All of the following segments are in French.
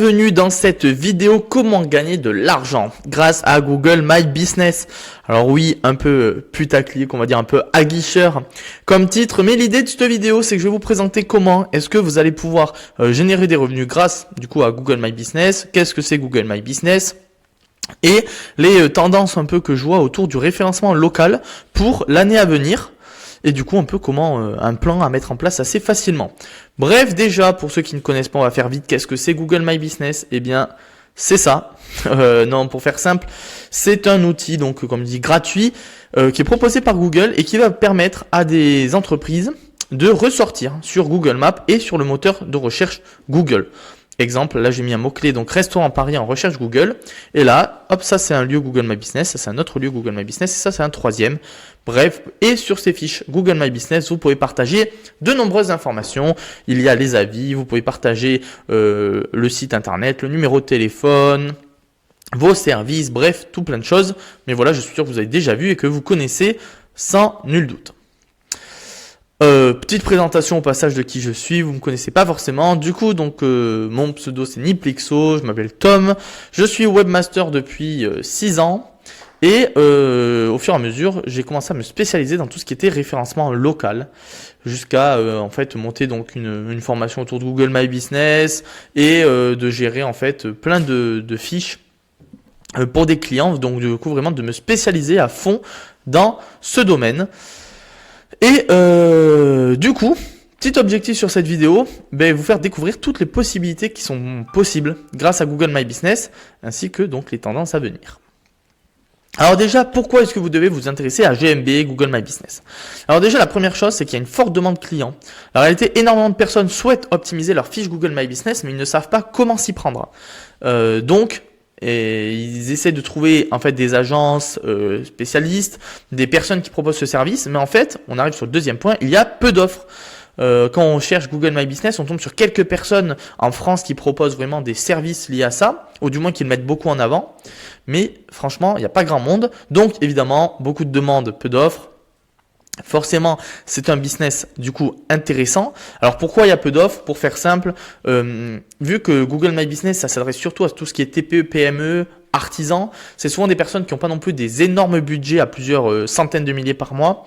bienvenue dans cette vidéo comment gagner de l'argent grâce à Google My Business. Alors oui, un peu putaclic, on va dire un peu aguicheur comme titre, mais l'idée de cette vidéo c'est que je vais vous présenter comment est-ce que vous allez pouvoir générer des revenus grâce du coup à Google My Business. Qu'est-ce que c'est Google My Business? Et les tendances un peu que je vois autour du référencement local pour l'année à venir. Et du coup, un peu comment un plan à mettre en place assez facilement. Bref, déjà, pour ceux qui ne connaissent pas, on va faire vite. Qu'est-ce que c'est Google My Business? Eh bien, c'est ça. Non, pour faire simple, c'est un outil, donc comme je dis, gratuit, qui est proposé par Google et qui va permettre à des entreprises de ressortir sur Google Maps et sur le moteur de recherche Google. Exemple, là j'ai mis un mot-clé, donc restaurant Paris en recherche Google. Et là, hop, ça c'est un lieu Google My Business, ça c'est un autre lieu Google My Business, et ça c'est un troisième. Bref, et sur ces fiches Google My Business, vous pouvez partager de nombreuses informations. Il y a les avis, vous pouvez partager le site internet, le numéro de téléphone, vos services, bref, tout plein de choses. Mais voilà, je suis sûr que vous avez déjà vu et que vous connaissez sans nul doute. Petite présentation au passage de qui je suis, vous me connaissez pas forcément. Du coup, donc mon pseudo c'est Niplexo, je m'appelle Tom, je suis webmaster depuis 6 ans et au fur et à mesure, j'ai commencé à me spécialiser dans tout ce qui était référencement local jusqu'à en fait monter donc une formation autour de Google My Business et de gérer en fait plein de fiches pour des clients. Donc du coup vraiment de me spécialiser à fond dans ce domaine. Et du coup, petit objectif sur cette vidéo, vous faire découvrir toutes les possibilités qui sont possibles grâce à Google My Business, ainsi que donc les tendances à venir. Alors déjà, pourquoi est-ce que vous devez vous intéresser à GMB, Google My Business? Alors déjà, la première chose, c'est qu'il y a une forte demande client. En réalité, énormément de personnes souhaitent optimiser leur fiche Google My Business, mais ils ne savent pas comment s'y prendre. Et ils essaient de trouver en fait des agences spécialistes, des personnes qui proposent ce service, mais en fait, on arrive sur le deuxième point, il y a peu d'offres. Quand on cherche Google My Business, on tombe sur quelques personnes en France qui proposent vraiment des services liés à ça, ou du moins qui le mettent beaucoup en avant. Mais franchement, il n'y a pas grand monde. Donc évidemment, beaucoup de demandes, peu d'offres. Forcément, c'est un business du coup intéressant. Alors pourquoi il y a peu d'offres? Pour faire simple, vu que Google My Business, ça s'adresse surtout à tout ce qui est TPE, PME, artisans, c'est souvent des personnes qui n'ont pas non plus des énormes budgets à plusieurs centaines de milliers par an,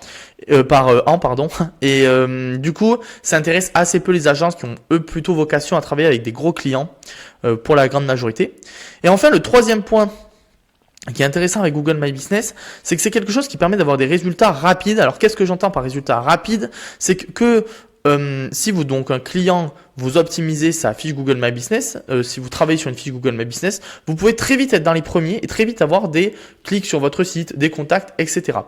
pardon. Et du coup, ça intéresse assez peu les agences qui ont eux plutôt vocation à travailler avec des gros clients pour la grande majorité. Et enfin, le troisième point qui est intéressant avec Google My Business, c'est que c'est quelque chose qui permet d'avoir des résultats rapides. Alors, qu'est-ce que j'entends par résultats rapides? C'est que si vous, donc, un client, vous optimisez sa fiche Google My Business, si vous travaillez sur une fiche Google My Business, vous pouvez très vite être dans les premiers et très vite avoir des clics sur votre site, des contacts, etc.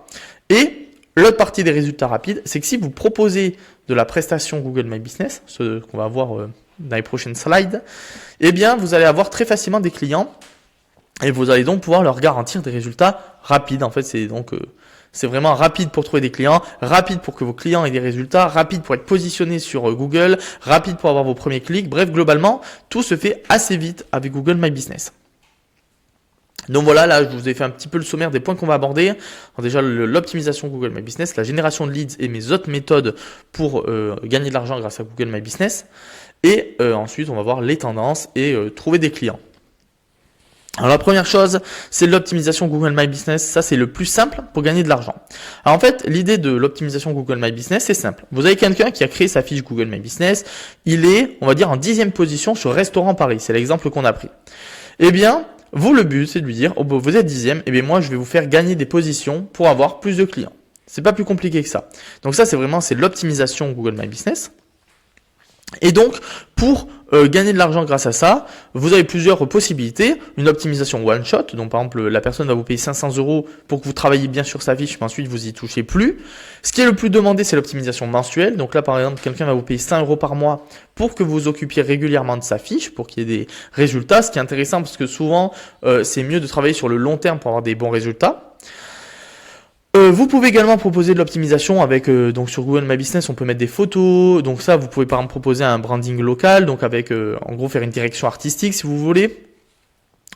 Et l'autre partie des résultats rapides, c'est que si vous proposez de la prestation Google My Business, ce qu'on va voir dans les prochaines slides, eh bien, vous allez avoir très facilement des clients. Et vous allez donc pouvoir leur garantir des résultats rapides. En fait, c'est vraiment rapide pour trouver des clients, rapide pour que vos clients aient des résultats, rapide pour être positionné sur Google, rapide pour avoir vos premiers clics. Bref, globalement, tout se fait assez vite avec Google My Business. Donc voilà, là, je vous ai fait un petit peu le sommaire des points qu'on va aborder. Alors déjà, l'optimisation Google My Business, la génération de leads et mes autres méthodes pour gagner de l'argent grâce à Google My Business. Et ensuite, on va voir les tendances et trouver des clients. Alors la première chose, c'est l'optimisation Google My Business. Ça, c'est le plus simple pour gagner de l'argent. Alors en fait, l'idée de l'optimisation Google My Business, c'est simple. Vous avez quelqu'un qui a créé sa fiche Google My Business. Il est, on va dire, en 10e position sur Restaurant Paris. C'est l'exemple qu'on a pris. Eh bien, vous, le but, c'est de lui dire, oh, vous êtes 10e, eh bien moi, je vais vous faire gagner des positions pour avoir plus de clients. C'est pas plus compliqué que ça. Donc ça, c'est l'optimisation Google My Business. Et donc, pour gagner de l'argent grâce à ça, vous avez plusieurs possibilités. Une optimisation one shot, donc par exemple la personne va vous payer 500 € pour que vous travailliez bien sur sa fiche, mais ensuite vous y touchez plus. Ce qui est le plus demandé, c'est l'optimisation mensuelle. Donc là, par exemple, quelqu'un va vous payer 100 € par mois pour que vous vous occupiez régulièrement de sa fiche, pour qu'il y ait des résultats. Ce qui est intéressant parce que souvent, c'est mieux de travailler sur le long terme pour avoir des bons résultats. Vous pouvez également proposer de l'optimisation avec donc sur Google My Business, on peut mettre des photos. Donc ça, vous pouvez par exemple proposer un branding local, donc avec en gros faire une direction artistique si vous voulez.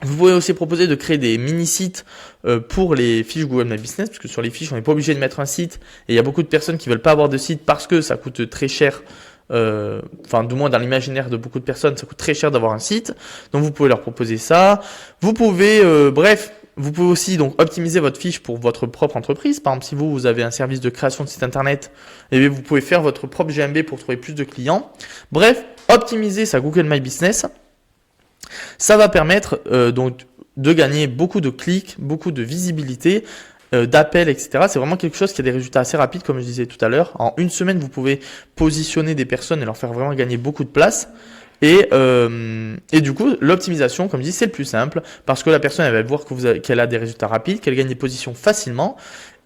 Vous pouvez aussi proposer de créer des mini-sites pour les fiches Google My Business, parce que sur les fiches, on n'est pas obligé de mettre un site. Et il y a beaucoup de personnes qui veulent pas avoir de site parce que ça coûte très cher Enfin, du moins dans l'imaginaire de beaucoup de personnes, ça coûte très cher d'avoir un site. Donc, vous pouvez leur proposer ça. Vous pouvez, vous pouvez aussi donc optimiser votre fiche pour votre propre entreprise. Par exemple, si vous avez un service de création de site internet, eh bien, vous pouvez faire votre propre GMB pour trouver plus de clients. Bref, optimiser sa Google My Business, ça va permettre donc de gagner beaucoup de clics, beaucoup de visibilité, d'appels, etc. C'est vraiment quelque chose qui a des résultats assez rapides, comme je disais tout à l'heure. En une semaine, vous pouvez positionner des personnes et leur faire vraiment gagner beaucoup de place. Et du coup, l'optimisation, comme je dis, c'est le plus simple parce que la personne, elle va voir qu'elle a des résultats rapides, qu'elle gagne des positions facilement.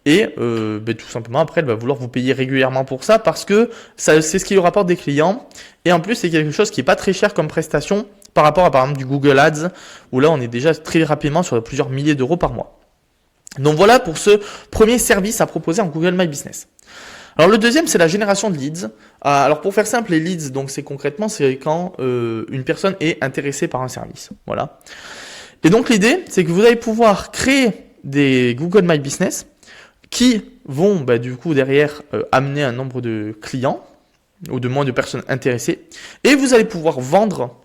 Et tout simplement, après, elle va vouloir vous payer régulièrement pour ça parce que c'est ce qui lui rapporte des clients. Et en plus, c'est quelque chose qui est pas très cher comme prestation par rapport à, par exemple, du Google Ads, où là, on est déjà très rapidement sur plusieurs milliers d'euros par mois. Donc voilà pour ce premier service à proposer en Google My Business. Alors le deuxième, c'est la génération de leads. Alors pour faire simple, les leads, donc c'est concrètement, c'est quand une personne est intéressée par un service. Voilà. Et donc l'idée, c'est que vous allez pouvoir créer des Google My Business qui vont du coup derrière amener un nombre de clients ou de moins de personnes intéressées. Et vous allez pouvoir vendre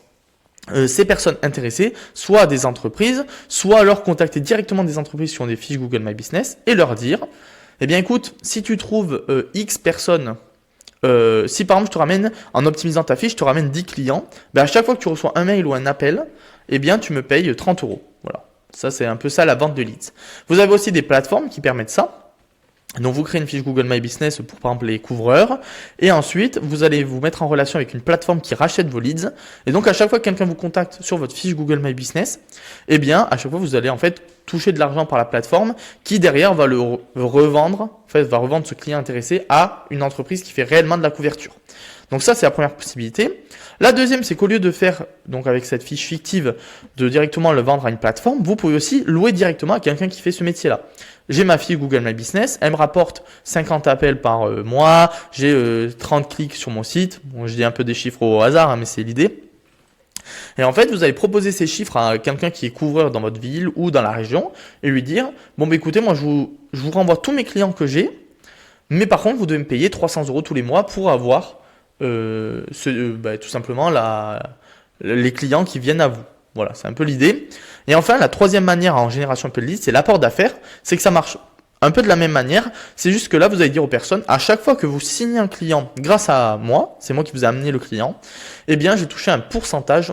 ces personnes intéressées, soit à des entreprises, soit leur contacter directement des entreprises qui ont des fiches Google My Business et leur dire, eh bien écoute, si tu trouves X personnes, si par exemple je te ramène, en optimisant ta fiche, je te ramène 10 clients, à chaque fois que tu reçois un mail ou un appel, eh bien tu me payes 30 euros. Voilà. Ça, c'est un peu ça la vente de leads. Vous avez aussi des plateformes qui permettent ça. Donc vous créez une fiche Google My Business pour par exemple les couvreurs et ensuite vous allez vous mettre en relation avec une plateforme qui rachète vos leads et donc à chaque fois que quelqu'un vous contacte sur votre fiche Google My Business, eh bien à chaque fois vous allez en fait toucher de l'argent par la plateforme qui derrière va le revendre, en fait va revendre ce client intéressé à une entreprise qui fait réellement de la couverture. Donc ça c'est la première possibilité. La deuxième, c'est qu'au lieu de faire donc avec cette fiche fictive de directement le vendre à une plateforme, vous pouvez aussi louer directement à quelqu'un qui fait ce métier-là. J'ai ma fiche Google My Business, elle me rapporte 50 appels par mois, j'ai 30 clics sur mon site. Bon, je dis un peu des chiffres au hasard, mais c'est l'idée. Et en fait, vous allez proposer ces chiffres à quelqu'un qui est couvreur dans votre ville ou dans la région et lui dire, bon écoutez, moi je vous renvoie tous mes clients que j'ai, mais par contre vous devez me payer 300 euros tous les mois pour avoir tout simplement les clients qui viennent à vous. Voilà, c'est un peu l'idée. Et enfin, la troisième manière en génération un peu de leads, c'est l'apport d'affaires. C'est que ça marche un peu de la même manière. C'est juste que là, vous allez dire aux personnes, à chaque fois que vous signez un client grâce à moi, c'est moi qui vous ai amené le client, eh bien, j'ai touché un pourcentage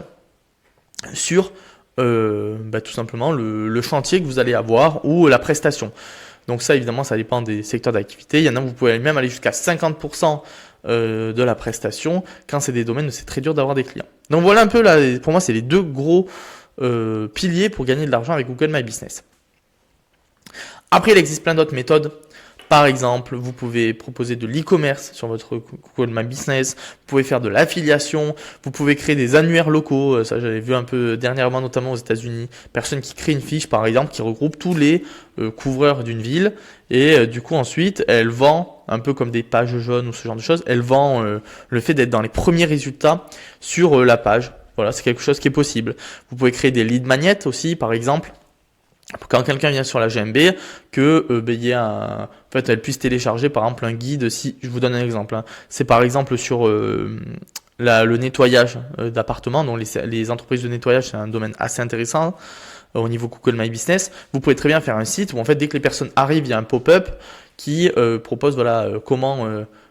sur tout simplement le chantier que vous allez avoir ou la prestation. Donc ça, évidemment, ça dépend des secteurs d'activité. Il y en a où vous pouvez même aller jusqu'à 50% de la prestation. Quand c'est des domaines où c'est très dur d'avoir des clients. Donc voilà un peu, là, pour moi, c'est les deux gros piliers pour gagner de l'argent avec Google My Business. Après, il existe plein d'autres méthodes. Par exemple, vous pouvez proposer de l'e-commerce sur votre Google My Business. Vous pouvez faire de l'affiliation. Vous pouvez créer des annuaires locaux. Ça, j'avais vu un peu dernièrement, notamment aux États-Unis. Personne qui crée une fiche, par exemple, qui regroupe tous les couvreurs d'une ville. Et du coup, ensuite, elle vend, un peu comme des pages jaunes ou ce genre de choses, elle vend le fait d'être dans les premiers résultats sur la page. Voilà, c'est quelque chose qui est possible. Vous pouvez créer des lead magnets aussi, par exemple. Quand quelqu'un vient sur la GMB, elle puisse télécharger par exemple un guide. Si je vous donne un exemple, c'est par exemple sur le nettoyage d'appartements. Donc les entreprises de nettoyage, c'est un domaine assez intéressant au niveau Google My Business. Vous pouvez très bien faire un site où en fait dès que les personnes arrivent, il y a un pop-up qui propose comment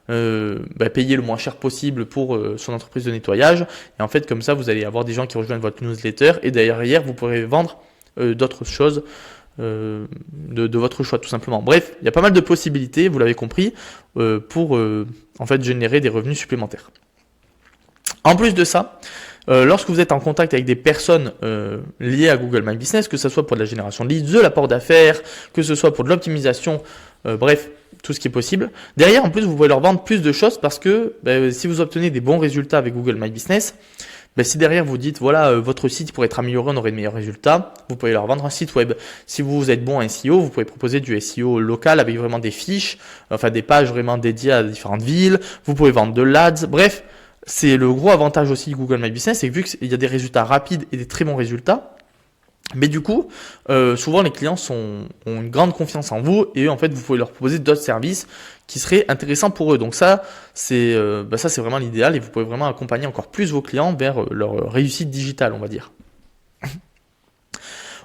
payer le moins cher possible pour son entreprise de nettoyage. Et en fait comme ça, vous allez avoir des gens qui rejoignent votre newsletter et derrière vous pourrez vendre d'autres choses de votre choix tout simplement. Bref, il y a pas mal de possibilités, vous l'avez compris, pour en fait générer des revenus supplémentaires. En plus de ça, lorsque vous êtes en contact avec des personnes liées à Google My Business, que ce soit pour de la génération de leads, de l'apport d'affaires, que ce soit pour de l'optimisation, bref, tout ce qui est possible. Derrière, en plus, vous pouvez leur vendre plus de choses parce que si vous obtenez des bons résultats avec Google My Business, si derrière vous dites voilà votre site pourrait être amélioré, on aurait de meilleurs résultats, vous pouvez leur vendre un site web. Si vous êtes bon en SEO, vous pouvez proposer du SEO local avec vraiment des fiches, enfin des pages vraiment dédiées à différentes villes. Vous pouvez vendre de l'ADS. Bref, c'est le gros avantage aussi de Google My Business, c'est que vu qu'il y a des résultats rapides et des très bons résultats, Mais du coup, souvent les clients ont une grande confiance en vous et en fait vous pouvez leur proposer d'autres services qui seraient intéressants pour eux. Donc ça, c'est vraiment l'idéal et vous pouvez vraiment accompagner encore plus vos clients vers leur réussite digitale, on va dire.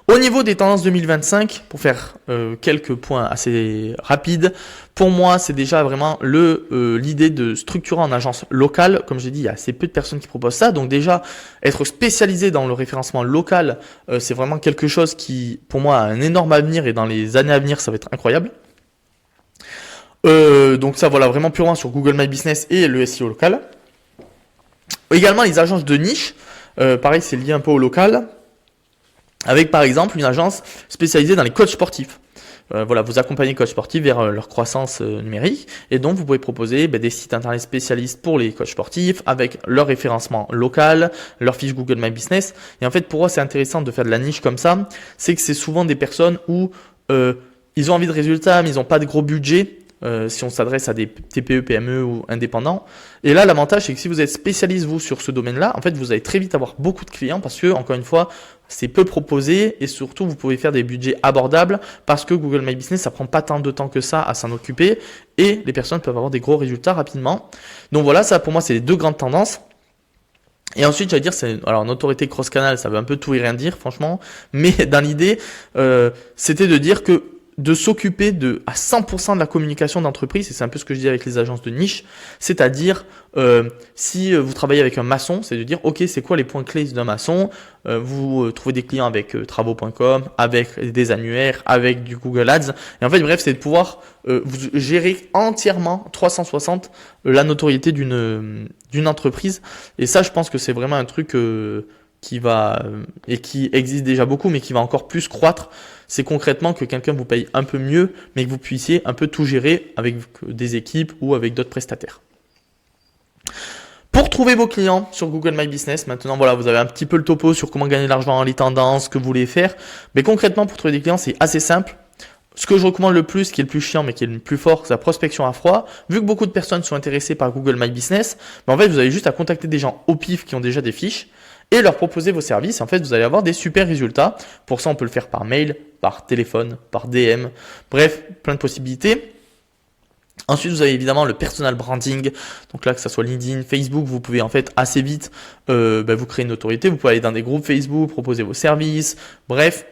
Au niveau des tendances 2025, pour faire quelques points assez rapides, pour moi, c'est déjà vraiment l'idée de structurer en agence locale. Comme j'ai dit, il y a assez peu de personnes qui proposent ça. Donc déjà, être spécialisé dans le référencement local, c'est vraiment quelque chose qui, pour moi, a un énorme avenir et dans les années à venir, ça va être incroyable. Donc ça, voilà, vraiment purement sur Google My Business et le SEO local. Également, les agences de niche. Pareil, c'est lié un peu au local. Avec par exemple une agence spécialisée dans les coachs sportifs. Voilà, vous accompagnez les coachs sportifs vers leur croissance numérique et donc vous pouvez proposer des sites internet spécialistes pour les coachs sportifs avec leur référencement local, leur fiche Google My Business. Et en fait, pour moi, c'est intéressant de faire de la niche comme ça. C'est que c'est souvent des personnes où ils ont envie de résultats mais ils n'ont pas de gros budget. Si on s'adresse à des TPE, PME ou indépendants. Et là, l'avantage, c'est que si vous êtes spécialiste, vous, sur ce domaine-là, en fait, vous allez très vite avoir beaucoup de clients parce que, encore une fois, c'est peu proposé et surtout, vous pouvez faire des budgets abordables parce que Google My Business, ça prend pas tant de temps que ça à s'en occuper et les personnes peuvent avoir des gros résultats rapidement. Donc voilà, ça, pour moi, c'est les deux grandes tendances. Et ensuite, j'allais dire, alors, autorité cross-canal, ça veut un peu tout et rien dire, franchement. Mais dans l'idée, c'était de dire que de s'occuper à 100% de la communication d'entreprise, et c'est un peu ce que je dis avec les agences de niche, c'est-à-dire si vous travaillez avec un maçon, c'est de dire ok, c'est quoi les points clés d'un maçon, vous trouvez des clients avec travaux.com, avec des annuaires, avec du Google Ads, et en fait bref, c'est de pouvoir vous gérer entièrement 360 la notoriété d'une entreprise, et ça je pense que c'est vraiment un truc qui va et qui existe déjà beaucoup mais qui va encore plus croître, c'est concrètement que quelqu'un vous paye un peu mieux mais que vous puissiez un peu tout gérer avec des équipes ou avec d'autres prestataires. Pour trouver vos clients sur Google My Business, maintenant voilà, vous avez un petit peu le topo sur comment gagner de l'argent, les tendances, ce que vous voulez faire, mais concrètement pour trouver des clients c'est assez simple. Ce que je recommande le plus, qui est le plus chiant mais qui est le plus fort, c'est la prospection à froid. Vu que beaucoup de personnes sont intéressées par Google My Business, en fait vous avez juste à contacter des gens au pif qui ont déjà des fiches et leur proposer vos services. En fait, vous allez avoir des super résultats. Pour ça, on peut le faire par mail, par téléphone, par DM. Bref, plein de possibilités. Ensuite, vous avez évidemment le personal branding. Donc là, que ça soit LinkedIn, Facebook, vous pouvez en fait assez vite vous créer une autorité. Vous pouvez aller dans des groupes Facebook, proposer vos services. Bref,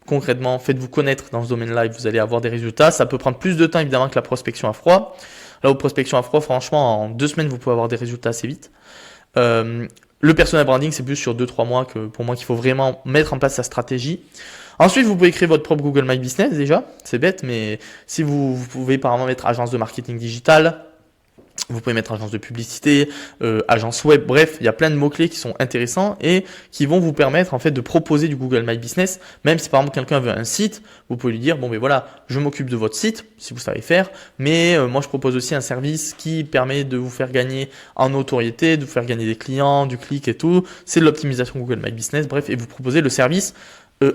concrètement, faites-vous connaître dans ce domaine-là et vous allez avoir des résultats. Ça peut prendre plus de temps évidemment que la prospection à froid. Là, aux prospections à froid, franchement, en 2 semaines, vous pouvez avoir des résultats assez vite. Le personal branding, c'est plus sur 2-3 mois que pour moi qu'il faut vraiment mettre en place sa stratégie. Ensuite, vous pouvez créer votre propre Google My Business déjà. C'est bête, mais si vous pouvez par exemple mettre agence de marketing digital, vous pouvez mettre agence de publicité, agence web, bref, il y a plein de mots-clés qui sont intéressants et qui vont vous permettre en fait de proposer du Google My Business. Même si par exemple quelqu'un veut un site, vous pouvez lui dire bon ben voilà, je m'occupe de votre site si vous savez faire, mais moi je propose aussi un service qui permet de vous faire gagner en notoriété, de vous faire gagner des clients, du clic et tout. C'est de l'optimisation Google My Business, bref, et vous proposez le service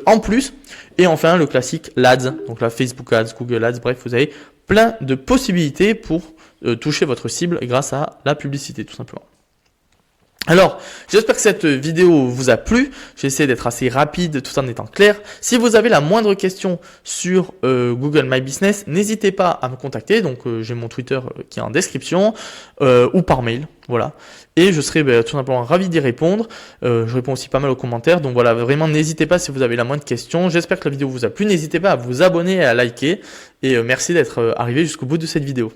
en plus. Et enfin le classique l'Ads, donc la Facebook Ads, Google Ads, bref, vous avez plein de possibilités pour toucher votre cible grâce à la publicité tout simplement. Alors, j'espère que cette vidéo vous a plu. J'ai essayé d'être assez rapide tout en étant clair. Si vous avez la moindre question sur Google My Business, n'hésitez pas à me contacter. Donc, j'ai mon Twitter qui est en description ou par mail. Voilà. Et je serai tout simplement ravi d'y répondre. Je réponds aussi pas mal aux commentaires. Donc voilà, vraiment n'hésitez pas si vous avez la moindre question. J'espère que la vidéo vous a plu. N'hésitez pas à vous abonner et à liker. Et merci d'être arrivé jusqu'au bout de cette vidéo.